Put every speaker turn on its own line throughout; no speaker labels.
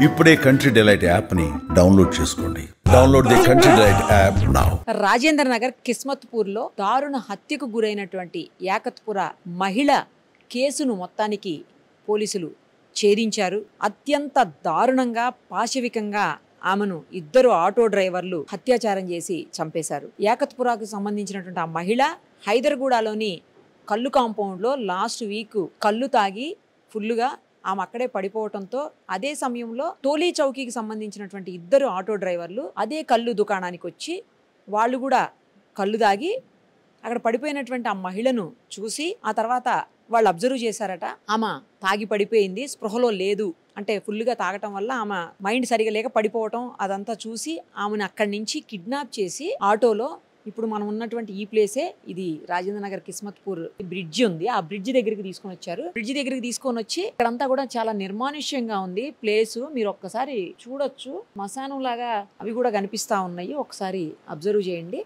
ఇప్పుడే country delight app ని download చేసుకోండి. Download the country delight app now.
Rajendra Nagar Kismatpur లో దారుణ హత్యకు గురైనటువంటి యాకత్పుర మహిళ కేసును మొత్తానికి పోలీసులు ఛేదించారు. అత్యంత దారుణంగా పాశవికంగా ఆమెను ఇద్దరు ఆటో డ్రైవర్లు అత్యాచారం చేసి చంపేశారు. యాకత్పురాకు సంబంధించినటువంటి ఆ మహిళ హైదర్గూడలోని కల్లు కాంపౌండ్లో లాస్ట్ వీక్ కళ్ళు తాగి ఫుల్లుగా ఆమె అక్కడే పడిపోవడంతో అదే సమయంలో టోలీ చౌకీకి సంబంధించినటువంటి ఇద్దరు ఆటో డ్రైవర్లు అదే కళ్ళు దుకాణానికి వచ్చి వాళ్ళు కూడా కళ్ళు తాగి అక్కడ పడిపోయినటువంటి ఆ మహిళను చూసి ఆ తర్వాత వాళ్ళు అబ్జర్వ్ చేశారట. ఆమె తాగి పడిపోయింది, స్పృహలో లేదు, అంటే ఫుల్గా తాగటం వల్ల ఆమె మైండ్ సరిగా లేక పడిపోవటం అదంతా చూసి ఆమెను అక్కడి నుంచి కిడ్నాప్ చేసి ఆటోలో ఇప్పుడు మనం ఉన్నటువంటి ఈ ప్లేసే ఇది రాజేంద్ర నగర్ కిస్మత్పూర్ బ్రిడ్జి ఉంది, ఆ బ్రిడ్జి దగ్గరికి తీసుకొని వచ్చారు. బ్రిడ్జి దగ్గరికి తీసుకొని వచ్చి ఇక్కడంతా కూడా చాలా నిర్మానుష్యంగా ఉంది ప్లేసు. మీరు ఒక్కసారి చూడొచ్చు, మశానం లాగా అవి కూడా కనిపిస్తా ఉన్నాయి, ఒకసారి అబ్జర్వ్ చేయండి.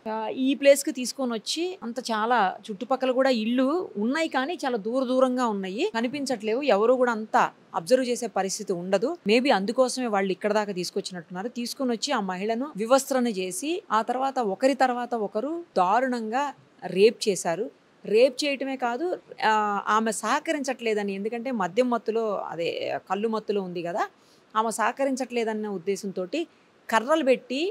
ఈ ప్లేస్ కి తీసుకొని వచ్చి అంత చాలా చుట్టుపక్కల కూడా ఇల్లు ఉన్నాయి కానీ చాలా దూరంగా ఉన్నాయి, కనిపించట్లేవు. ఎవరు కూడా అంతా అబ్జర్వ్ చేసే పరిస్థితి ఉండదు. మేబీ అందుకోసమే వాళ్ళు ఇక్కడ దాకా తీసుకొచ్చినట్టున్నారు. తీసుకొని వచ్చి ఆ మహిళను వివస్త్రణ చేసి ఆ తర్వాత ఒకరి తర్వాత ఒకరు దారుణంగా రేప్ చేశారు. రేప్ చేయటమే కాదు, ఆమె సహకరించట్లేదని, ఎందుకంటే మద్యం మత్తులో అదే కళ్ళు మత్తులో ఉంది కదా, ఆమె సహకరించట్లేదన్న ఉద్దేశంతో కర్రలు పెట్టి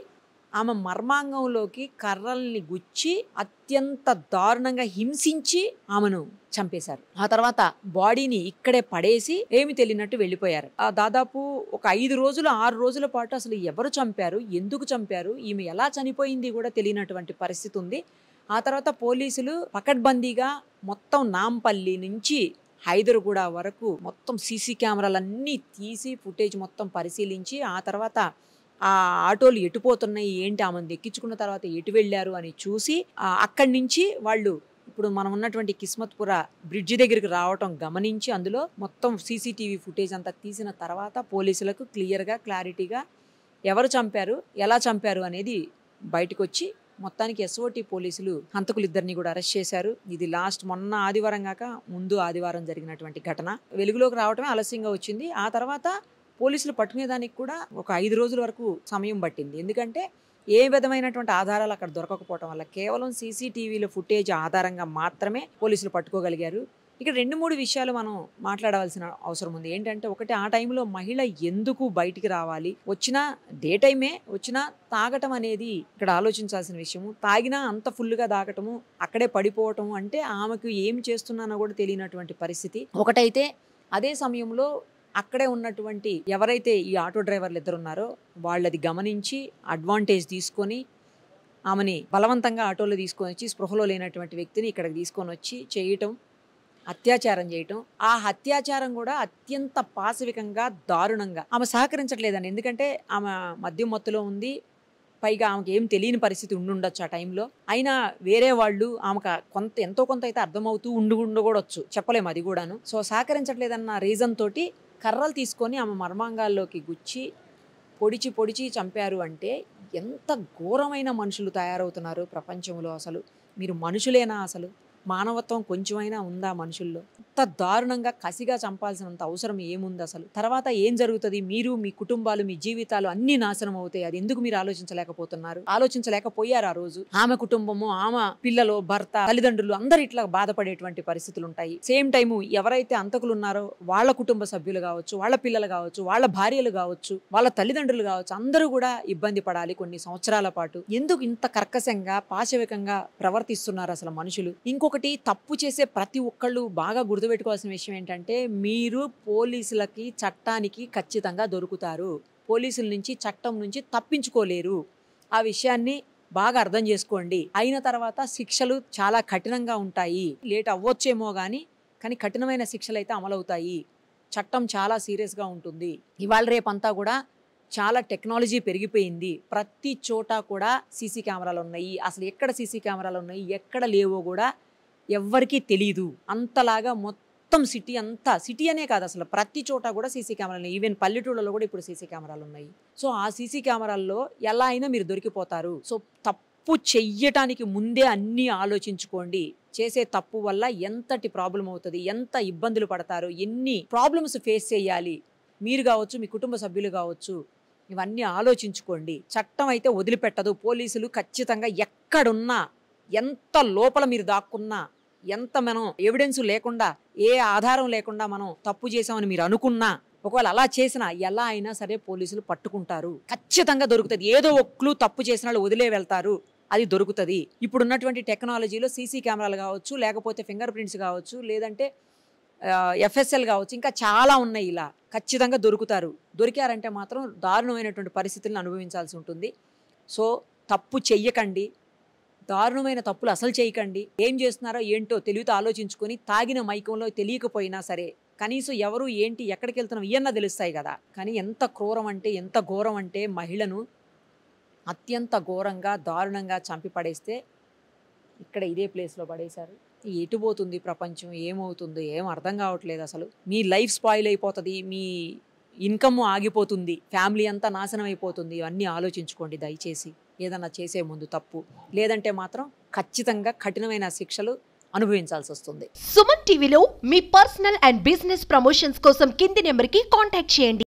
ఆమె మర్మాంగంలోకి కర్రల్ని గుచ్చి అత్యంత దారుణంగా హింసించి ఆమెను చంపేశారు. ఆ తర్వాత బాడీని ఇక్కడే పడేసి ఏమి తెలియనట్టు వెళ్ళిపోయారు. దాదాపు ఒక 5 రోజులు 6 రోజుల పాటు అసలు ఎవరు చంపారు, ఎందుకు చంపారు, ఈమె ఎలా చనిపోయింది కూడా తెలియనటువంటి పరిస్థితి ఉంది. ఆ తర్వాత పోలీసులు పకడ్బందీగా మొత్తం నాంపల్లి నుంచి హైదర్గూడ వరకు మొత్తం సీసీ కెమెరాలన్నీ తీసి ఫుటేజ్ మొత్తం పరిశీలించి ఆ తర్వాత ఆ ఆటోలు ఎటుపోతున్నాయి ఏంటి, ఆమెను ఎక్కించుకున్న తర్వాత ఎటు వెళ్ళారు అని చూసి అక్కడి నుంచి వాళ్ళు ఇప్పుడు మనం ఉన్నటువంటి కిస్మత్పుర బ్రిడ్జి దగ్గరికి రావటం గమనించి అందులో మొత్తం సీసీటీవీ ఫుటేజ్ అంతా తీసిన తర్వాత పోలీసులకు క్లియర్గా క్లారిటీగా ఎవరు చంపారు, ఎలా చంపారు అనేది బయటకు వచ్చి మొత్తానికి ఎస్ఓటి పోలీసులు హంతకులిద్దరిని కూడా అరెస్ట్ చేశారు. ఇది లాస్ట్ మొన్న ఆదివారం కాక ముందు ఆదివారం జరిగినటువంటి ఘటన. వెలుగులోకి రావటమే ఆలస్యంగా వచ్చింది. ఆ తర్వాత పోలీసులు పట్టుకునేదానికి కూడా ఒక 5 రోజుల వరకు సమయం పట్టింది. ఎందుకంటే ఏ విధమైనటువంటి ఆధారాలు అక్కడ దొరకకపోవటం వల్ల కేవలం సీసీటీవీలో ఫుటేజ్ ఆధారంగా మాత్రమే పోలీసులు పట్టుకోగలిగారు. ఇక్కడ 2-3 విషయాలు మనం మాట్లాడవలసిన అవసరం ఉంది. ఏంటంటే ఒకటి, ఆ టైంలో మహిళ ఎందుకు బయటికి రావాలి, వచ్చినా డే టైమే వచ్చినా తాగటం అనేది ఇక్కడ ఆలోచించాల్సిన విషయము. తాగినా అంత ఫుల్గా తాగటము, అక్కడే పడిపోవటము అంటే ఆమెకు ఏం చేస్తున్నానో కూడా తెలియనటువంటి పరిస్థితి ఒకటైతే. అదే సమయంలో అక్కడే ఉన్నటువంటి ఎవరైతే ఈ ఆటో డ్రైవర్లు ఇద్దరు ఉన్నారో వాళ్ళది గమనించి అడ్వాంటేజ్ తీసుకొని ఆమెని బలవంతంగా ఆటోలో తీసుకొని వచ్చి స్పృహలో లేనటువంటి వ్యక్తిని ఇక్కడికి తీసుకొని వచ్చి చేయటం, అత్యాచారం చేయటం. ఆ అత్యాచారం కూడా అత్యంత పాశవికంగా దారుణంగా. ఆమె సహకరించట్లేదండి, ఎందుకంటే ఆమె మద్యం మత్తులో ఉంది, పైగా ఆమెకి ఏం తెలియని పరిస్థితి ఉండుండొచ్చు ఆ టైంలో. అయినా వేరే వాళ్ళు ఆమెకు ఎంతో కొంత అయితే అర్థమవుతూ ఉండకూడొచ్చు, చెప్పలేము అది కూడాను. సో సహకరించట్లేదన్న రీజన్ తోటి కర్రలు తీసుకొని ఆమె మర్మాంగాల్లోకి గుచ్చి పొడిచి చంపారు. అంటే ఎంత ఘోరమైన మనుషులు తయారవుతున్నారు ప్రపంచంలో. అసలు మీరు మనుషులేనా? అసలు మానవత్వం కొంచెమైనా ఉందా మనుషుల్లో? అంత దారుణంగా కసిగా చంపాల్సినంత అవసరం ఏముంది అసలు? తర్వాత ఏం జరుగుతుంది? మీరు, మీ కుటుంబాలు, మీ జీవితాలు అన్ని నాశనం అవుతాయి. అది ఎందుకు మీరు ఆలోచించలేకపోతున్నారు? ఆలోచించలేకపోయారు ఆ రోజు. ఆమె కుటుంబము, ఆమె పిల్లలు, భర్త, తల్లిదండ్రులు అందరు ఇట్లా బాధపడేటువంటి పరిస్థితులు ఉంటాయి. సేమ్ టైము ఎవరైతే అంతకులు ఉన్నారో వాళ్ళ కుటుంబ సభ్యులు కావచ్చు, వాళ్ళ పిల్లలు కావచ్చు, వాళ్ళ భార్యలు కావచ్చు, వాళ్ళ తల్లిదండ్రులు కావచ్చు, అందరూ కూడా ఇబ్బంది పడాలి కొన్ని సంవత్సరాల పాటు. ఎందుకు ఇంత కర్కశంగా పాశవికంగా ప్రవర్తిస్తున్నారు అసలు మనుషులు? ఇంకొకటి, తప్పు చేసే ప్రతి ఒక్కళ్ళు బాగా గుర్తుపెట్టుకోవాల్సిన విషయం ఏంటంటే మీరు పోలీసులకి, చట్టానికి ఖచ్చితంగా దొరుకుతారు. పోలీసుల నుంచి, చట్టం నుంచి తప్పించుకోలేరు. ఆ విషయాన్ని బాగా అర్థం చేసుకోండి. అయిన తర్వాత శిక్షలు చాలా కఠినంగా ఉంటాయి. లేట్ అవ్వచ్చేమో కానీ కఠినమైన శిక్షలు అయితే అమలవుతాయి. చట్టం చాలా సీరియస్గా ఉంటుంది. ఇవాళ రేపంతా కూడా చాలా టెక్నాలజీ పెరిగిపోయింది. ప్రతి చోట కూడా సీసీ కెమెరాలు ఉన్నాయి. అసలు ఎక్కడ సీసీ కెమెరాలు ఉన్నాయి, ఎక్కడ లేవో కూడా ఎవ్వరికీ తెలీదు. అంతలాగా మొత్తం సిటీ అనే కాదు, అసలు ప్రతి చోట కూడా సీసీ కెమెరాలు ఉన్నాయి. ఈవెన్ పల్లెటూళ్ళలో కూడా ఇప్పుడు సీసీ కెమెరాలు ఉన్నాయి. సో ఆ సీసీ కెమెరాల్లో ఎలా అయినా మీరు దొరికిపోతారు. సో తప్పు చెయ్యటానికి ముందే అన్నీ ఆలోచించుకోండి. చేసే తప్పు వల్ల ఎంతటి ప్రాబ్లం అవుతుంది, ఎంత ఇబ్బందులు పడతారు, ఎన్ని ప్రాబ్లమ్స్ ఫేస్ చేయాలి, మీరు కావచ్చు, మీ కుటుంబ సభ్యులు కావచ్చు, ఇవన్నీ ఆలోచించుకోండి. చట్టం అయితే వదిలిపెట్టదు. పోలీసులు ఖచ్చితంగా ఎక్కడున్నా, ఎంత లోపల మీరు దాక్కున్నా, ఎంత మనం ఎవిడెన్స్ లేకుండా, ఏ ఆధారం లేకుండా మనం తప్పు చేసామని మీరు అనుకున్నా, ఒకవేళ అలా చేసినా ఎలా అయినా సరే పోలీసులు పట్టుకుంటారు. ఖచ్చితంగా దొరుకుతుంది. ఏదో ఒక క్లూ తప్పు చేసిన వాళ్ళు వదిలే వెళ్తారు, అది దొరుకుతుంది. ఇప్పుడున్నటువంటి టెక్నాలజీలో సీసీ కెమెరాలు కావచ్చు, లేకపోతే ఫింగర్ ప్రింట్స్ కావచ్చు, లేదంటే FSL కావచ్చు, ఇంకా చాలా ఉన్నాయి. ఇలా ఖచ్చితంగా దొరుకుతారు. దొరికారంటే మాత్రం దారుణమైనటువంటి పరిస్థితులను అనుభవించాల్సి ఉంటుంది. సో తప్పు చెయ్యకండి, దారుణమైన తప్పులు అసలు చేయకండి. ఏం చేస్తున్నారో ఏంటో తెలివితో ఆలోచించుకొని, తాగిన మైకంలో తెలియకపోయినా సరే కనీసం ఎవరు ఏంటి ఎక్కడికి వెళ్తున్నాం ఇవన్నా తెలుస్తాయి కదా. కానీ ఎంత క్రూరం అంటే, ఎంత ఘోరం అంటే, మహిళను అత్యంత ఘోరంగా దారుణంగా చంపి పడేస్తే ఇక్కడ ఇదే ప్లేస్లో పడేశారు. ఎటు పోతుంది ప్రపంచం, ఏమవుతుందో ఏం అర్థం కావట్లేదు. అసలు మీ లైఫ్ స్పాయిల్ అయిపోతుంది, మీ ఇన్కమ్ ఆగిపోతుంది, ఫ్యామిలీ అంతా నాశనం అయిపోతుంది. ఇవన్నీ ఆలోచించుకోండి దయచేసి ఏదన్నా చేసే ముందు తప్పు. లేదంటే మాత్రం ఖచ్చితంగా కఠినమైన శిక్షలు అనుభవించాల్సి వస్తుంది.
సుమన్ టీవీలో మీ పర్సనల్ అండ్ బిజినెస్ ప్రమోషన్స్ కోసం కింది నెంబర్కి కాంటాక్ట్ చేయండి.